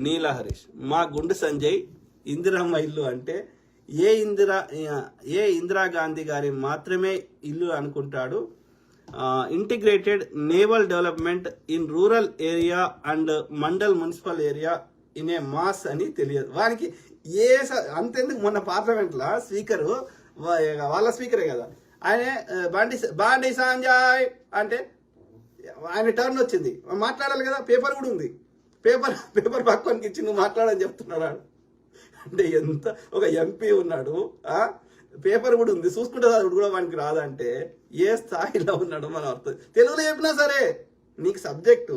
నీలా హరీష్, మా గుండు సంజయ్ ఇందిరమ్మ ఇల్లు అంటే ఏ ఇందిరాగాంధీ గారి మాత్రమే ఇల్లు అనుకుంటాడు. Integrated naval development in rural area and mandal municipal area in a mass అని తెలియదు వానికి. అంతెందుకు, మొన్న పార్లమెంట్లో స్పీకరు, వాళ్ళ స్పీకరే కదా ఆయన, బాండి సంజయ్ అంటే ఆయన టర్న్ వచ్చింది, మాట్లాడాలి కదా, పేపర్ కూడా ఉంది, పేపర్ పక్కనికి ఇచ్చి నువ్వు మాట్లాడని చెప్తున్నాడు. అంటే ఎంత ఒక ఎంపీ ఉన్నాడు, పేపర్ కూడా ఉంది, చూసుకుంటే అది కూడా వానికి రాదంటే ఏ స్థాయిలో ఉన్నాడో మనం అర్థం. తెలుగులో చెప్పినా సరే, నీకు సబ్జెక్టు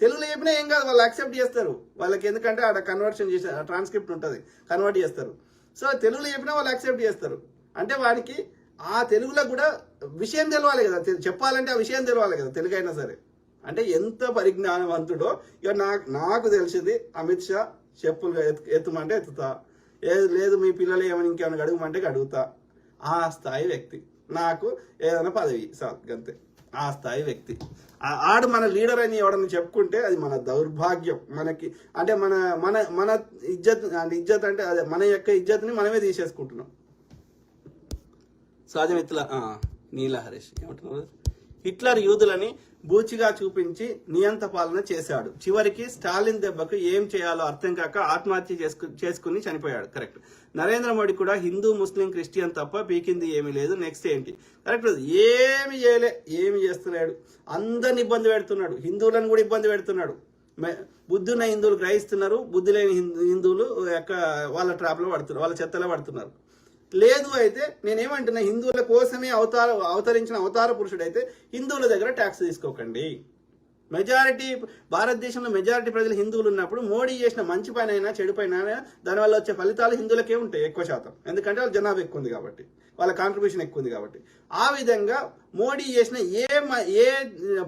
తెలుగులో చెప్పినా ఏం కాదు, వాళ్ళు యాక్సెప్ట్ చేస్తారు. వాళ్ళకి ఎందుకంటే ఆడ కన్వర్షన్ చేసే ట్రాన్స్క్రిప్ట్ ఉంటుంది, కన్వర్ట్ చేస్తారు. సో తెలుగులో చెప్పినా వాళ్ళు యాక్సెప్ట్ చేస్తారు. అంటే వానికి ఆ తెలుగులో కూడా విషయం తెలవాలి కదా, చెప్పాలంటే ఆ విషయం తెలవాలి కదా, తెలుగు అయినా సరే. అంటే ఎంత పరిజ్ఞానవంతుడో. ఇక నాకు తెలిసింది, అమిత్ షా చెప్పులు ఎత్తుమంటే ఎత్తుతా, లేదు మీ పిల్లలు ఏమైనా ఇంకేమైనా అడుగుమంటే అడుగుతా. ఆ స్థాయి వ్యక్తి. నాకు ఏదైనా పదవి సార్ అంతే, ఆ స్థాయి వ్యక్తి. ఆడు మన లీడర్ అని ఎవడని చెప్పుకుంటే అది మన దౌర్భాగ్యం. మనకి అంటే మన మన మన ఇజ్జత్ అంటే అదే మన యొక్క ఇజ్జత్ని మనమే తీసేసుకుంటున్నాం. సహజమిత్రుల నీలా హరీష్ ఏమంటున్నారు, హిట్లర్ యూదులని బూచిగా చూపించి నియంత పాలన చేశాడు. చివరికి స్టాలిన్ దెబ్బకు ఏం చేయాలో అర్థం కాక ఆత్మహత్య చేసుకుని చనిపోయాడు. కరెక్ట్. నరేంద్ర మోడీ కూడా హిందూ, ముస్లిం, క్రిస్టియన్ తప్ప పీకింది ఏమీ లేదు. నెక్స్ట్ ఏంటి? కరెక్ట్. ఏమి చేయలే, ఏమి చేస్తున్నాడు, అందరిని ఇబ్బంది పెడుతున్నాడు, హిందువులను కూడా ఇబ్బంది పెడుతున్నాడు. బుద్ధి ఉన్న హిందువులు గ్రహిస్తున్నారు, బుద్ధి లేని హిందువులు వాళ్ళ ట్రాప్లో పడుతున్నారు, వాళ్ళ చెత్తలో పడుతున్నారు. లేదు అయితే నేనేమంటున్నా, హిందువుల కోసమే అవతరించిన అవతార పురుషుడైతే హిందువుల దగ్గర ట్యాక్స్ తీసుకోకండి. మెజారిటీ భారతదేశంలో మెజారిటీ ప్రజలు హిందువులు ఉన్నప్పుడు మోడీ చేసిన మంచి పని అయినా చెడు పైన దానివల్ల వచ్చే ఫలితాలు హిందువులకే ఉంటాయి ఎక్కువ శాతం. ఎందుకంటే వాళ్ళ జనాభా ఎక్కువ ఉంది కాబట్టి, వాళ్ళ కాంట్రిబ్యూషన్ ఎక్కువ ఉంది కాబట్టి. ఆ విధంగా మోడీ చేసిన ఏ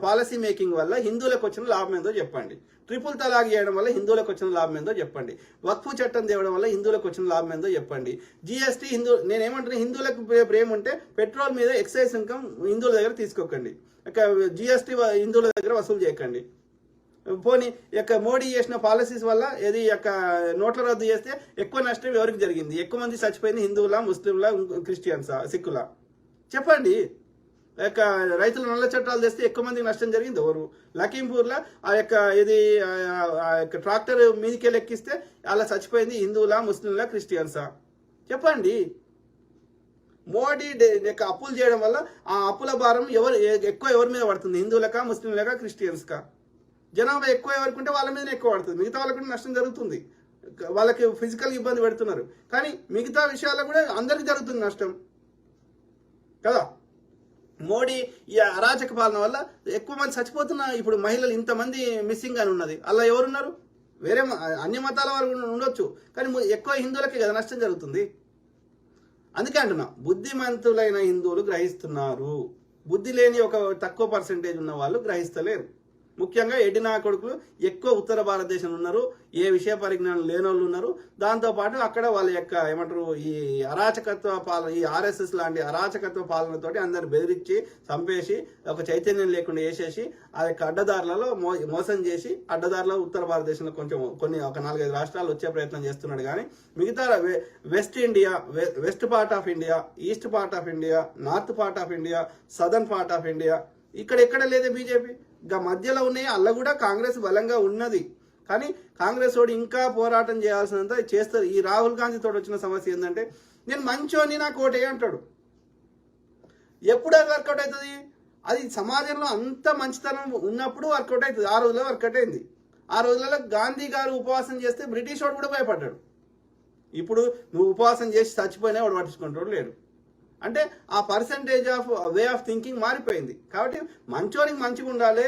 పాలసీ మేకింగ్ వల్ల హిందువులకు వచ్చిన లాభం ఏందో చెప్పండి. ట్రిపుల్ తలాక్ చేయడం వల్ల హిందువులకు వచ్చిన లాభం ఏందో చెప్పండి. వక్ఫ్ చట్టం తేవడం వల్ల హిందువులకు వచ్చిన లాభం ఏందో చెప్పండి. జిఎస్టీ నేనేమంటున్నా, హిందువులకు ప్రేమ ఉంటే పెట్రోల్ మీద ఎక్సైజ్ ఇన్కమ్ హిందువుల దగ్గర తీసుకోకండి, జిఎస్టీ హిందువుల దగ్గర వసూలు చేయకండి. పోనీ మోడీ చేసిన పాలసీస్ వల్ల ఏది నోట్ల రద్దు చేస్తే ఎక్కువ నష్టం ఎవరికి జరిగింది, ఎక్కువ మంది చచ్చిపోయింది, హిందువులా, ముస్లింలా, క్రిస్టియన్సా, సిక్కులా చెప్పండి. రైతుల నల్ల చట్టాలు తెస్తే ఎక్కువ మందికి నష్టం జరిగింది ఎవరు? లఖీంపూర్లో ట్రాక్టర్ మీదికెళ్ళి ఎక్కిస్తే అలా చచ్చిపోయింది హిందువులా, ముస్లింలా, క్రిస్టియన్సా చెప్పండి. మోడీ అప్పులు చేయడం వల్ల ఆ అప్పుల భారం ఎవరి మీద పడుతుంది? హిందువులకా, ముస్లింలకా, క్రిస్టియన్స్కా? జనాభా ఎక్కువ ఎవరికి ఉంటే వాళ్ళ మీదనే ఎక్కువ పడుతుంది, మిగతా వాళ్ళకి నష్టం జరుగుతుంది. వాళ్ళకి ఫిజికల్ ఇబ్బంది పెడుతున్నారు, కానీ మిగతా విషయాల్లో కూడా అందరికి జరుగుతుంది నష్టం కదా. మోడీ ఈ అరాచక పాలన వల్ల ఎక్కువ మంది చచ్చిపోతున్నా. ఇప్పుడు మహిళలు ఇంతమంది మిస్సింగ్ అని ఉన్నది, అలా ఎవరున్నారు? వేరే అన్య మతాల వారు ఉండొచ్చు, కానీ ఎక్కువ హిందువులకే కదా నష్టం జరుగుతుంది. అందుకే అంటున్నా, బుద్ధిమంతులైన హిందువులు గ్రహిస్తున్నారు, బుద్ధి లేని ఒక తక్కువ పర్సెంటేజ్ ఉన్న వాళ్ళు గ్రహిస్తలేరు. ముఖ్యంగా ఎడ్డినా కొడుకులు ఎక్కువ ఉత్తర భారతదేశంలో ఉన్నారు, ఏ విషయ పరిజ్ఞానం లేని వాళ్ళు ఉన్నారు. దాంతోపాటు అక్కడ వాళ్ళ ఏమంటారు, ఈ అరాచకత్వ పాలన, ఈ ఆర్ఎస్ఎస్ లాంటి అరాచకత్వ పాలనతోటి అందరు బెదిరించి చంపేసి ఒక చైతన్యం లేకుండా వేసేసి ఆ యొక్క అడ్డదారులలో మోసం చేసి అడ్డదారులో ఉత్తర భారతదేశంలో కొన్ని ఒక 4-5 రాష్ట్రాలు వచ్చే ప్రయత్నం చేస్తున్నాడు. కానీ మిగతా west part of India, east part of India, north part of India, southern part of India ఎక్కడ లేదే బీజేపీ. ఇంకా మధ్యలో ఉన్నాయి, అల్ల కూడా కాంగ్రెస్ బలంగా ఉన్నది. కానీ కాంగ్రెస్ వాడు ఇంకా పోరాటం చేయాల్సినంత చేస్తారు. ఈ రాహుల్ గాంధీ తోటి వచ్చిన సమస్య ఏంటంటే, నేను మంచోని నాకు ఓటే అంటాడు. ఎప్పుడు వర్కౌట్ అవుతుంది? అది సమాజంలో అంత మంచితనం ఉన్నప్పుడు వర్కౌట్ అవుతుంది. ఆ రోజుల్లో వర్కౌట్ అయింది. ఆ రోజులలో గాంధీ గారు ఉపవాసం చేస్తే బ్రిటిష్ వాడు కూడా భయపడ్డాడు. ఇప్పుడు నువ్వు ఉపవాసం చేసి చచ్చిపోయినా వాడు పట్టించుకుంటాడు లేడు. అంటే ఆ percentage of way of thinking మారిపోయింది. కాబట్టి మంచోనికి మంచిగా ఉండాలి,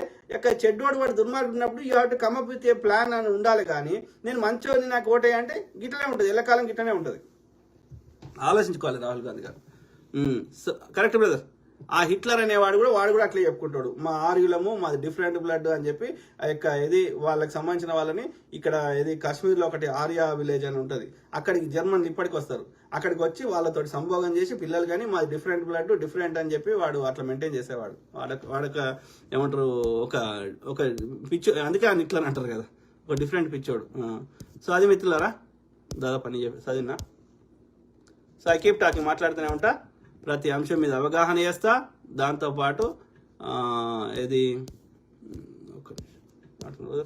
చెడ్డోడు వాడు దుర్మార్గుడు ఉన్నప్పుడు you have to come up with a plan అని ఉండాలి. కానీ నేను మంచోని నాకు ఓటే అంటే గిట్లనే ఉంటుంది, ఎల్లకాలం గిట్లనే ఉంటుంది. ఆలోచించుకోవాలి రాహుల్ గాంధీ గారు. Correct brother. ఆ హిట్లర్ అనేవాడు కూడా వాడు కూడా అట్లా చెప్పుకుంటాడు, మా ఆర్యులము మాది డిఫరెంట్ బ్లడ్ అని చెప్పి ఆ యొక్క ఇది వాళ్ళకి సంబంధించిన వాళ్ళని ఇక్కడ ఇది కాశ్మీర్లో ఒకటి ఆర్యా విలేజ్ అని ఉంటుంది, అక్కడికి జర్మన్లు ఇప్పటికి వస్తారు, అక్కడికి వచ్చి వాళ్ళతోటి సంభోగం చేసి పిల్లలు కానీ మాది డిఫరెంట్ బ్లడ్ డిఫరెంట్ అని చెప్పి వాడు అట్లా మెయింటైన్ చేసేవాడు. వాడొక ఏమంటారు ఒక ఒక పిచ్చు, అందుకే ఆ హిట్లర్ అంటారు కదా, ఒక డిఫరెంట్ పిచ్చోడు. సో అది మిత్రులారా దాదాపు పని చెప్పి చదివినా. సో ఐ కీప్ టాకింగ్, మాట్లాడుతూనే ఉంటా, ప్రతి అంశం మీద అవగాహన చేస్తా. దాంతోపాటు ఇది ఒక నిమిషం